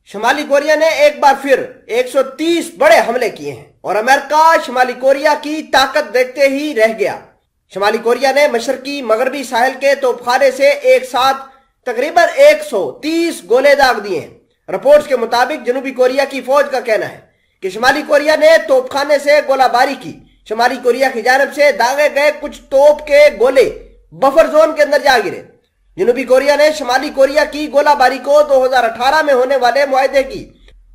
शुमाली Korea ने एक बार फिर 130 बड़े हमले किए हैं और अमेरिका शुमाली कोरिया की ताकत देखते ही रह गया। शुमाली कोरिया ने मशरकी मगरबी साहिल के तोपखाने से एक साथ तकरीबन 130 गोले दाग दिए हैं। रिपोर्ट्स के मुताबिक जनूबी कोरिया की फौज का कहना है कि शुमाली कोरिया ने तोपखाने से गोलाबारी की। शुमाली कोरिया की जानब से दागे गए कुछ तोप के गोले बफर जोन के अंदर जा गिरे। जनूबी कोरिया ने शुमाली कोरिया की गोलाबारी को 2018 में होने वाले मुआहदे की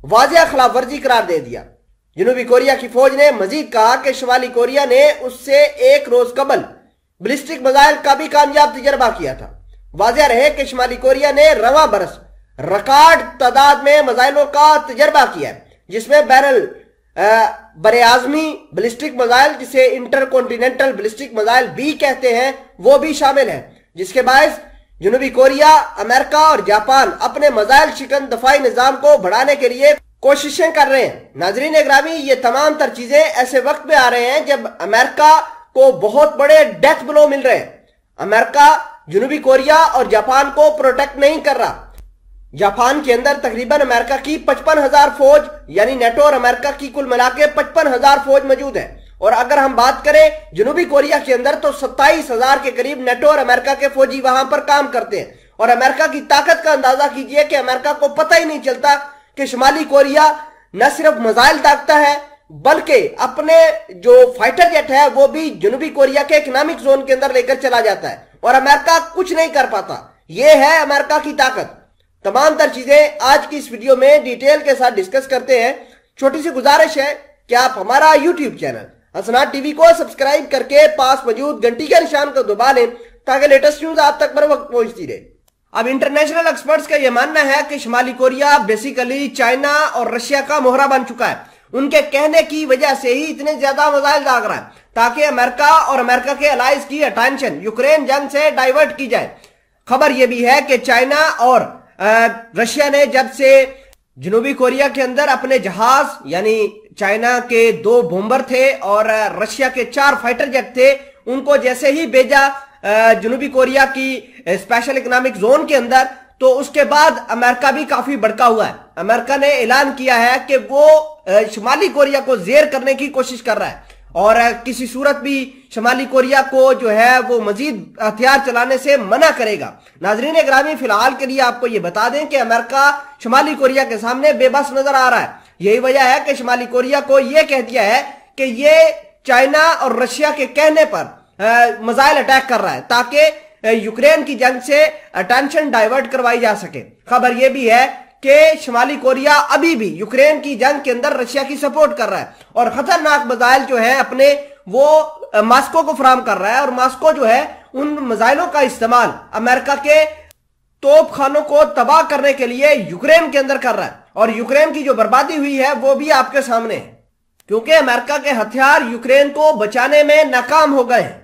वाज़ेह खिलाफवर्जी करार दे दिया। जनूबी कोरिया की फौज ने मजीद कहा कि शुमाली कोरिया ने उससे एक रोज कबल बैलिस्टिक मिसाइल का भी कामयाब तजर्बा किया था। वाज़ेह रहे कि शुमाली कोरिया ने रवां बरस रिकॉर्ड तादाद में मिसाइलों का तजर्बा किया है, जिसमें बरे आजमी बैलिस्टिक मिसाइल, जिसे इंटरकॉन्टिनेंटल बैलिस्टिक मिसाइल भी कहते हैं, वो भी शामिल है, जिसके बायस जनूबी कोरिया, अमेरिका और जापान अपने मिसाइल शिकन दफाई निजाम को बढ़ाने के लिए कोशिशें कर रहे हैं। नाजरीन इकरामी, ये तमाम तर चीजें ऐसे वक्त में आ रहे हैं जब अमेरिका को बहुत बड़े डेथ ब्लो मिल रहे हैं। अमेरिका जनूबी कोरिया और जापान को प्रोटेक्ट नहीं कर रहा। जापान के अंदर तकरीबन अमेरिका की 55,000 फौज, यानी नेटो और अमेरिका की कुल मिला के 55,000 फौज मौजूद है। और अगर हम बात करें जनूबी कोरिया के अंदर, तो 27,000 के करीब नेटो और अमेरिका के फौजी वहां पर काम करते हैं। और अमेरिका की ताकत का अंदाजा कीजिए कि अमेरिका को पता ही नहीं चलता कि शुमाली कोरिया न सिर्फ मिसाइल दागता है, बल्कि अपने जो फाइटर जेट है वो भी जनूबी कोरिया के इकोनॉमिक जोन के अंदर लेकर चला जाता है और अमेरिका कुछ नहीं कर पाता। यह है अमेरिका की ताकत। तमाम तर चीजें आज की इस वीडियो में डिटेल के साथ डिस्कस करते हैं। छोटी सी गुजारिश है कि आप हमारा यूट्यूब चैनल हसनात टीवी को सब्सक्राइब करके पास मौजूद घंटी के निशान को दबा लें ताकि लेटेस्ट न्यूज आप तक बर वक्त पहुंचती रहे। अब इंटरनेशनल एक्सपर्ट्स का यह मानना है कि शुमाली कोरिया बेसिकली चाइना और रशिया का मोहरा बन चुका है। उनके कहने की वजह से ही इतने ज्यादा मिसाइल दाग रहा है ताकि अमेरिका और अमेरिका के अलाइज की अटेंशन यूक्रेन जंग से डाइवर्ट की जाए। खबर यह भी है कि चाइना और रशिया ने जब से जनूबी कोरिया के अंदर अपने जहाज, यानी चाइना के 2 बॉम्बर थे और रशिया के 4 फाइटर जेट थे, उनको जैसे ही भेजा जनूबी कोरिया की स्पेशल इकोनॉमिक जोन के अंदर, तो उसके बाद अमेरिका भी काफी भड़का हुआ है। अमेरिका ने ऐलान किया है कि वो शुमाली कोरिया को जेर करने की कोशिश कर रहा है और किसी सूरत भी शुमाली कोरिया को जो है वो मजीद हथियार चलाने से मना करेगा। नाजरीन ग्रामी, फिलहाल के लिए आपको ये बता दें कि अमेरिका शुमाली कोरिया के सामने बेबस नजर आ रहा है। यही वजह है कि शुमाली कोरिया को यह कह दिया है कि ये चाइना और रशिया के कहने पर मिसाइल अटैक कर रहा है ताकि यूक्रेन की जंग से अटेंशन डाइवर्ट करवाई जा सके। खबर यह भी है कि शुमाली कोरिया अभी भी यूक्रेन की जंग के अंदर रशिया की सपोर्ट कर रहा है और खतरनाक मिसाइल जो है अपने वो मॉस्को को फराहम कर रहा है। और मॉस्को जो है उन मिसाइलों का इस्तेमाल अमेरिका के तोप खानों को तबाह करने के लिए यूक्रेन के अंदर कर रहा है। और यूक्रेन की जो बर्बादी हुई है वो भी आपके सामने है, क्योंकि अमेरिका के हथियार यूक्रेन को बचाने में नाकाम हो गए हैं।